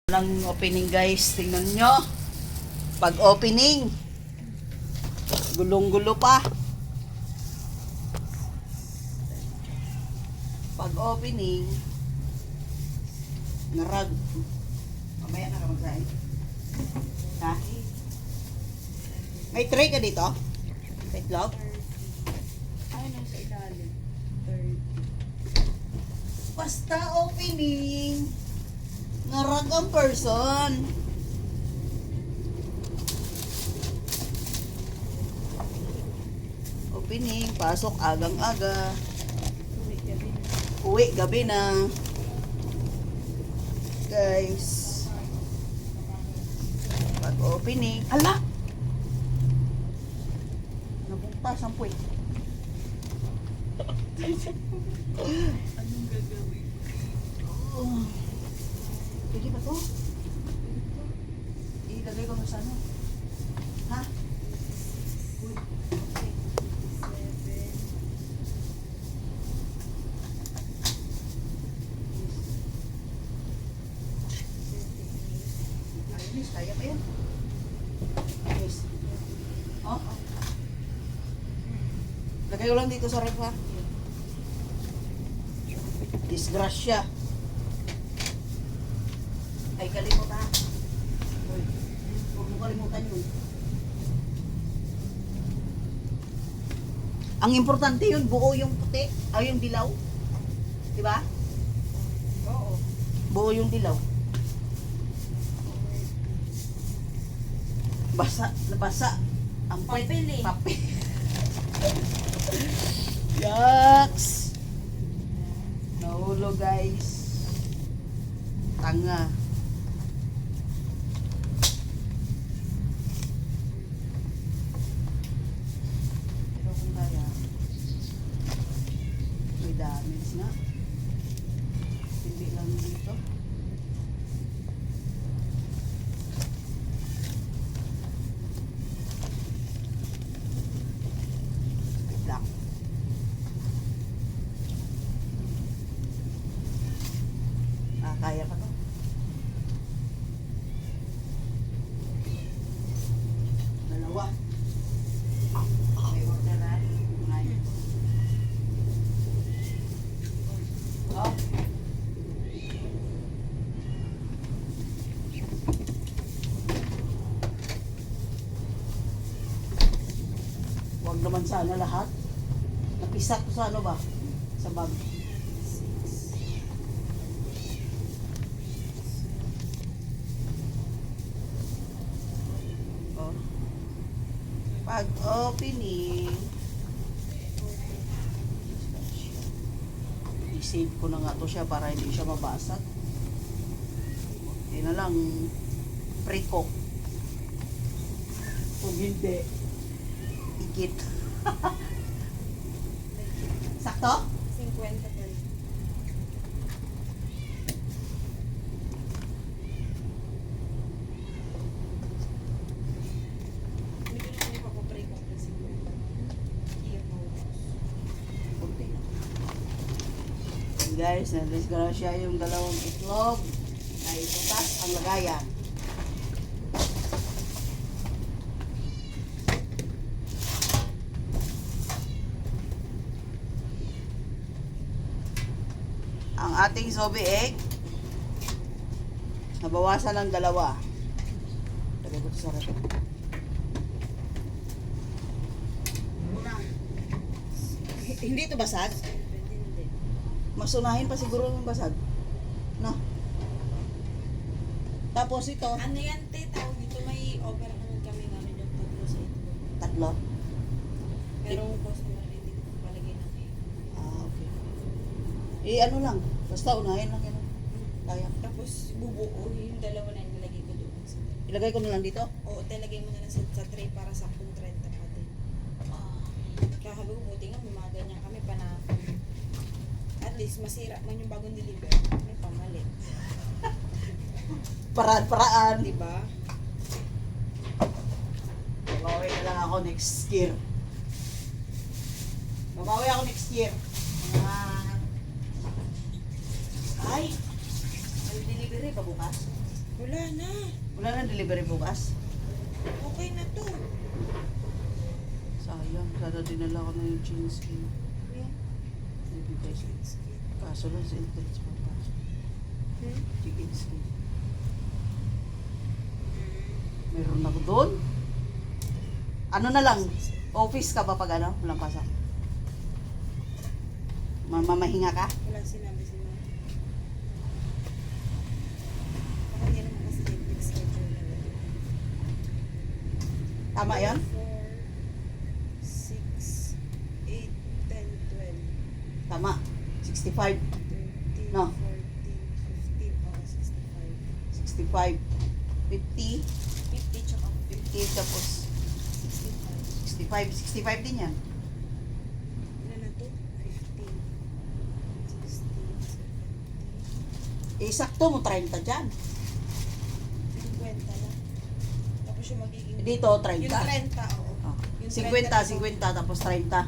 Lang opening guys, tingnan nyo. Pag opening, gulong-gulo pa. Pag opening, narag. Mamaya na ka magsain. Ha? May tray ka dito? May itlog? Ay, nasa ilalim. Basta opening, narag ang person. Opening, pasok agang-aga. Uwi gabi na. Guys. Pag opening, ala! Nabuktas ang puwit. Anong gagawin? Oh. Pwede ba to? Ilagay ko na sa ano? Ha? Uy. Okay. 7. Ayos, kaya pa yan. Ayos. Oh. Lagay ko lang dito sa ref ha. Disgrasya. Ay, kalimutan. Uy, huwag mo kalimutan yun. Ang importante yun, buo yung puti, ay yung dilaw. Diba? Oo. Buo yung dilaw. Basa, nabasa. Ang puwet. Papel eh. Papel. Yucks! Nahulog guys. Tanga. Pero kung kaya, may damage na. Hindi lang dito. Wait lang. Kaya pa to. Dalawa. May order na. Ngayon. Oh. Huwag naman sana lahat. Napisak ko sa ano ba? Sa bag. Oh. Pag opening, i-save ko na nga to siya para hindi siya mabasag. Hindi na lang pre-cook. Kung hindi, ikit. Sakto? 50 pa rin. Hindi ko naman ipapapray ko ng 50. Kunti lang. And guys, na-disgrasya yung dalawang itlog. Ay butas ang lagayan. Ang ating sobe egg, nabawasan ng dalawa. Lagay ko ito sa ref. Hindi ito basag? Hindi. Mas unahin pa siguro yung basag. No? Tapos ito, Ano yan, te? Tawag dito may over naman kami namin yung tatlo sa ito. tatlo. Pero customer hindi ko palagay ng egg. Ah, okay. Ano lang, basta unahin lang yun. Kaya. Tapos bubuo yung dalawa na nilagay ko doon. Ilagay ko na lang dito. Oo, talagay mo na lang sa tray para saktong 30 pa din. Kaya sabi ko, buti nga, may mga ganyan kami, panapon. At least, masira man yung bagong deliver. May pamalit. Paraan-paraan. Diba? Babawi na lang ako next year. Babawi ako next year. Ay! May delivery ba bukas? Wala na. Wala na delivery bukas. Okay na to. Sayang, sana dinala ko na yung jeans skin. Yan. Ibigay sa kaso lang sa entrance pa pa. Chicken skin. Meron ako doon. Ano na lang, office ka ba pag ano? Walang pasok. Mamahinga ka? Wala sinabi si Mama. Baka hindi naman kasi hectic schedule na lang. Tama yan? 4, 6, 8, 10, 12, Tama. 65. 13, No. 14, 15, 65. 65. 50. 50 tsaka 50 tapos 65. 65. 65 din yan. Ilan na to? 15, 16, 17, Eh, sakto mo 30 dyan. 50 lang. Tapos yung magiging... Dito, 30. Yung 30, oo. Oh. Yung 50, 30 50, tapos 30. 50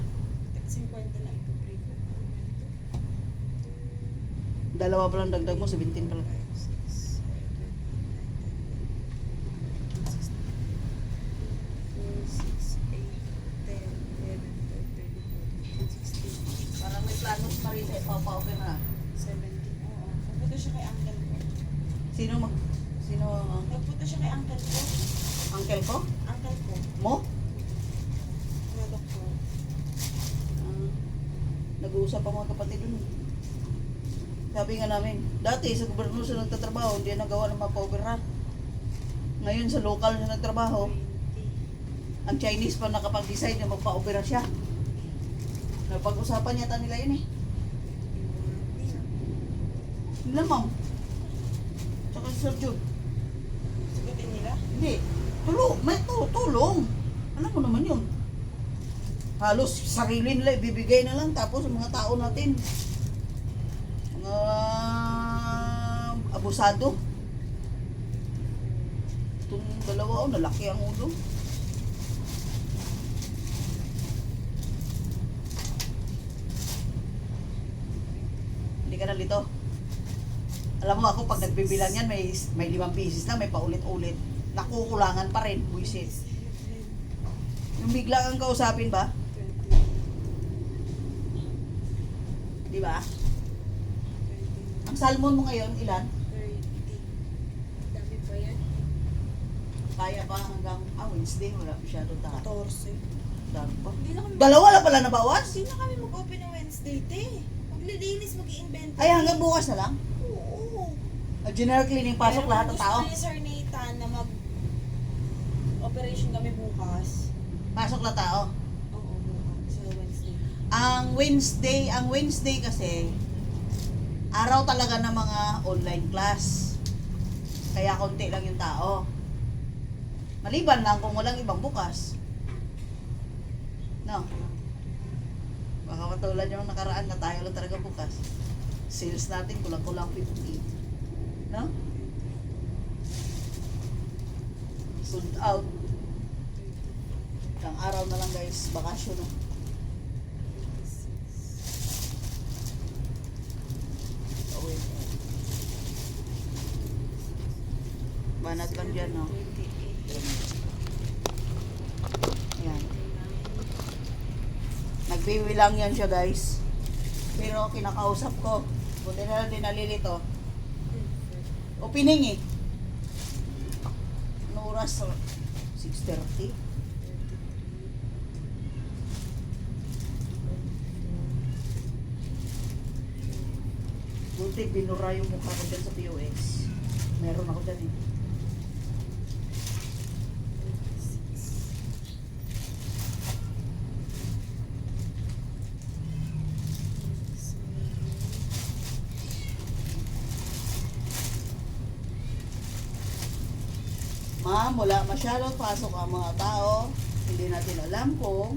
lang ipo-break ko. Dalawa pa lang dagdag mo, 17 pa lang. 5, 6, 7, 8, 10, 11, 12, 13, 14, 15, 16, Parang may planos pa rin sa ipapa-open na. 17. Oo. Nagpunta siya kay uncle ko. Sino, Nagpunta siya kay uncle ko. uncle ko? Uncle ko. Mo? Na doktor. Ah, nag-uusap pa mga kapatid dun. Sabi nga namin, dati sa gobyerno siya nagtatrabaho, hindi nagawa ng mapa-opera. Ngayon sa local siya nagtrabaho, 20. ang Chinese pa nakapag-decide na magpa-opera siya. Napag-usapan yata nila yun eh. Nila ma'am. Tsaka si Sir Jude. Sagutin nila? Hindi. May tulong. Alam mo naman yun. Halos sarili nila ibibigay na lang tapos ang mga tao natin. Mga abusado. Itong dalawa nalaki ang ulo. Hindi ka nalito. Alam mo ako pag nagbibilang yan may 5 pieces na may paulit-ulit. Nakukulangan pa rin, buisit. Yung bigla kang kausapin ba? 20. Di ba? 20. Ang salmon mo ngayon, ilan? 30. Dami pa yan. Kaya pa hanggang Wednesday, wala masyado tayo. 14. Dami pa. Hindi na kami Dalawa lang pala nabawas? Hindi na kami mag-open ng Wednesday, te. Maglilinis, mag-i-inventory. Ay, hanggang bukas na lang? Oo. General cleaning, pasok Pero lahat ng kung tao. gusto ni Sir Nathan na mag-operation kami bukas. Pasok na tao. Oo, bukas. Sa Wednesday. Ang Wednesday kasi, araw talaga ng mga online class. Kaya konti lang yung tao. Maliban lang kung walang ibang bukas. No? Baka matulad yung nakaraan na tayo lang talaga bukas. Sales natin kulang-kulang 50. No? Sold out. Isang araw na lang guys, bakasyon no? 26. Away. Banat lang dyan, no? 28. Ayan. Nagbibilang yan siya, guys. Pero kinakausap ko. Buti na lang din nalilito. Opening eh. Ano oras? 6:30. Buti binura yung mukha ko dyan sa POS. Meron ako dyan eh. Ma'am, wala masyadong pasok ang mga tao. Hindi natin alam kung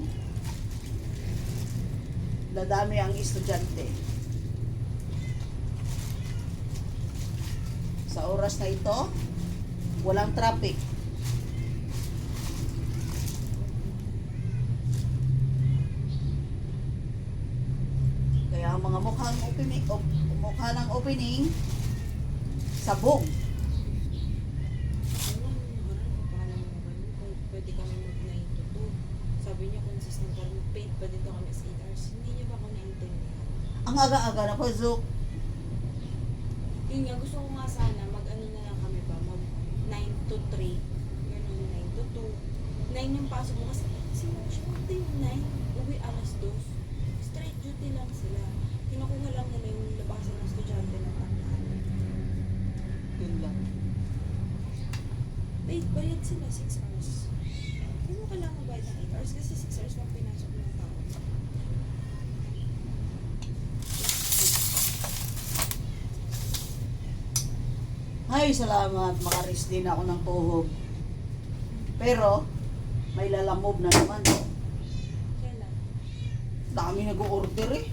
dadami ang estudyante. Sa oras na ito, walang traffic. Kaya ang mga mukha ng opening, sabong. aga-aga na pasok. Yun nga, gusto ko nga sana mag-ano na lang kami ba, mag 9 to 3, ganun, 9 to 2. 9 yung pasok mo kasi siya yung 9, uwi alas 2. Straight duty lang sila. Kinukuha lang nila yung labasan ng estudyante na tanghali. Yun lang. Wait, bayad sila 6 hours. Hindi mo kailangan bayad ng 8 hours kasi 6 hours lang pinasok ng tao. Ay, salamat. Makaris din ako ng tuhog. Pero, may lalamob na naman. Kailan? Dami nag-order eh.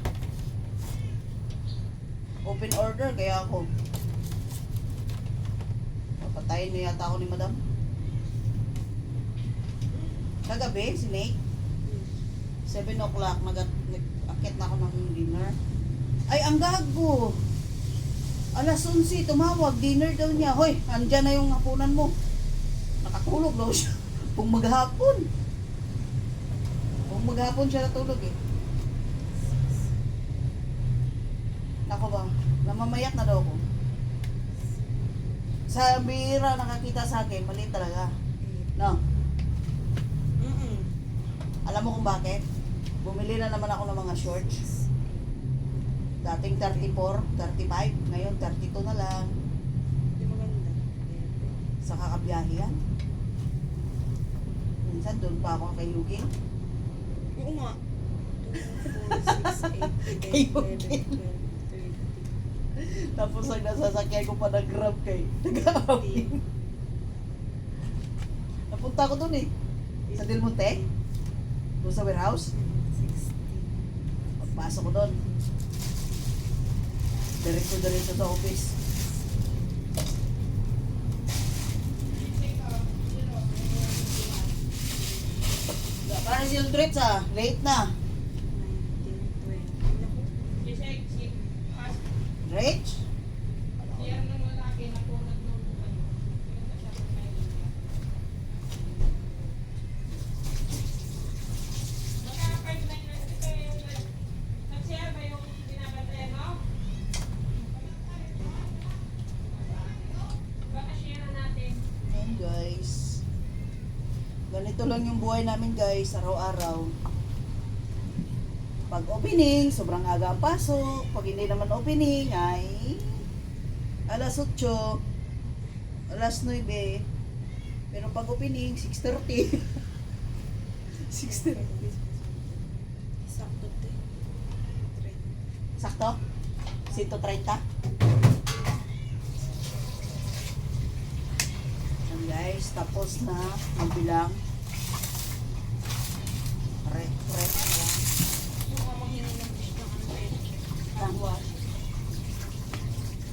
Open order, kaya ako. Papatayin na yata ako ni madam. Kagabi, si Nate, 7 o'clock, nag-akit na ako ng dinner. Ay, ang gago! Alas 11, tumawag, dinner daw niya. Hoy, andyan na yung hapunan mo. Nakatulog daw siya. Kung maghapon. Kung maghapon siya natulog eh. Nako ba, namamayak na daw ako. Sa bira nakakita sa akin, mali talaga. No? Alam mo kung bakit? Bumili na naman ako ng mga shorts. Dating 34, 35, ngayon 32 na lang. Hindi maganda. Sa kakabiyahe yan. Minsan doon pa ako kay Yuki. Oo nga. 2, 4, 6, 8, 10, Kay 11, 12, 13. Tapos ang nasasakyan ko pa ng grab kay nag-outing. Napunta ko doon eh. Sa Del Monte. Doon sa warehouse. 16. Pagpasok ko doon. Diretso sa office. Para si Aldrich ah, late na. 19, 20. Rich? Ayan guys. Ganito lang yung buhay namin guys, araw-araw. Pag opening, sobrang aga ang pasok. Pag hindi naman opening, ay alas 8, alas 9. Pero pag opening, 6:30. 6:30. Sakto te. Sakto? 130? Ayan guys, tapos na magbilang. Rep. Mukha manghingi ng dish ng ano eh. Tangwa.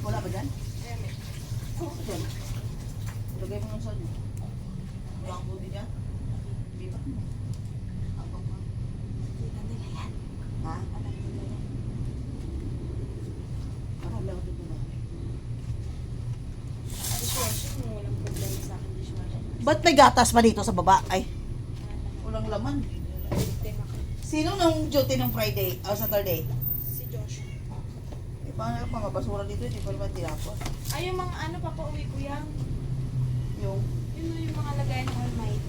Wala ba dyan? Eme. Oo, oh, dyan. Lagay mo lang sa inyo. Wala akong buti dyan. Hindi ba? Ako pa. Kita nila yan. Ha? Alam nila yan. Marami ako dito na. Dishwasher mo, walang problema sa akin dishwasher. Ba't may gatas pa dito sa baba? Ay, walang laman. Tema ka. Sino nung duty ng Friday? O Saturday? Si Josh. Eh, paano mga basura dito? Hindi pa naman tinapos. Ay, yung mga ano, papauwi ko yan. Yung, Yun yung mga lagayan ng Almighty.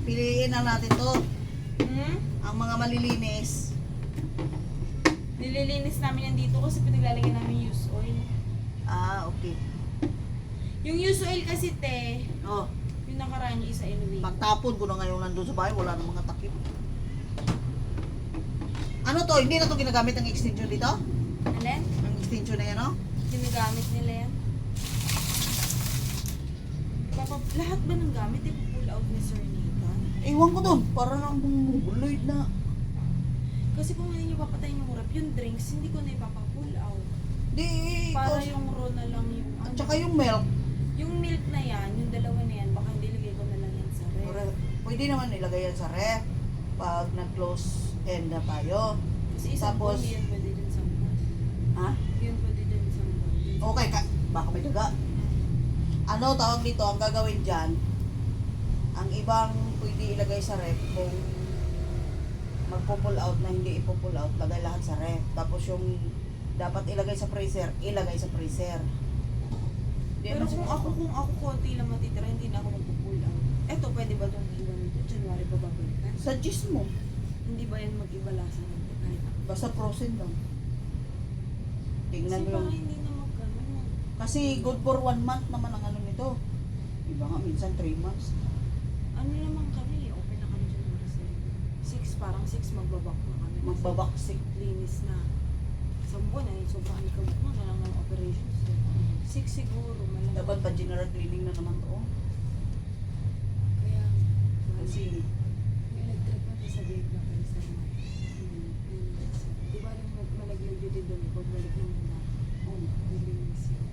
piliin na natin to. Hmm? Ang mga malilinis. Nililinis namin yan dito kasi pinaglalagyan namin used oil. Ah, okay. Yung used oil kasi, te, Oh, yung nakaraan yung isa inuwi. pagtapon ko na ngayon nandun sa bahay, wala na mga takip. Ano to? Hindi na to ginagamit ang extension dito? Alin? Ang extension na yan, no? Ginagamit nila yan. Lahat ba ng gamit ipo-pull out ni Sir Nathan? Ewan ko doon. Para lang bumubuloy na. Kasi kung hindi nyo papatayin yung urap, yung drinks, hindi ko na ipapa-pull out. Di, Para ikaw- yung raw na lang yung At saka yung milk. Yung milk na yan, yung dalawa na yan, baka hindi ligay ko na lang yan sa ref. Pwede naman ilagay yan sa ref. Pag nag-close end na tayo. Kasi isang Tapos- bowl, yan pwede din sa buwan. Ha? Yun pwede din sa buwan. Okay, baka may daga. Ano tawag dito, ang gagawin dyan, ang ibang pwede ilagay sa ref kung magpo-pull out na hindi ipo-pull out, lagay lahat sa ref. Tapos yung dapat ilagay sa freezer, ilagay sa freezer. Di Pero naman siguro- kung ako konti lang matitira, hindi na ako magpo-pull out. Eto, pwede ba itong iwan nito? January pa babalikan? Sa juice mo, Hindi ba yan mag-iba lasa nito? Kahit basta frozen lang. Tingnan kasi mo lang. parang hindi na magkaroon. Kasi good for 1 month naman ang ano nito. Iba nga, minsan 3 months. Ano naman kami, open na kami January 6. Parang 6 magbabak na kami. Kasi Magbabaksik. linis na. Sa buwan ay sobrang ikabok na lang ng operations. 6 siguro, malamang. Dapat pa general cleaning na naman to. Kaya, Kasi, may nag-trip pa sa big na kayo sa mga. Di ba nung malaglag yun din doon, pagbalik ng mga nilinis yun.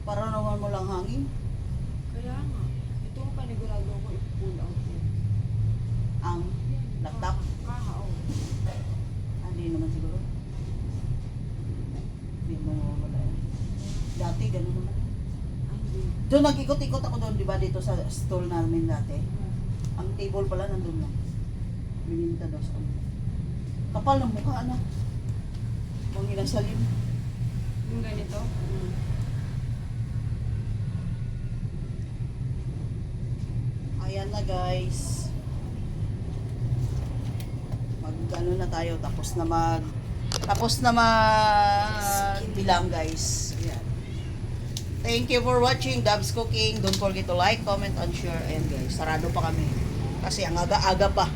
para naman mo lang hangin. Kaya nga, ito ang panigurado ko i-pull out yun. Ang laptop. Kaha, oh. Hindi naman siguro. Hindi mo wala yan. Dati, gano'n naman. Ay, hindi. Doon nag-ikot-ikot ako doon, di ba, dito sa stall namin dati. Ang table pala nandun lang. Bininta daw sa kanila. Kapal ng mukha, ano? Kung inasalim. Yung ganito? Ayan na guys. Mag-ano na tayo, tapos na bilang guys. Ayan. Thank you for watching Dabs Cooking. Don't forget to like, comment, and share. And guys, sarado pa kami. Kasi ang aga-aga pa.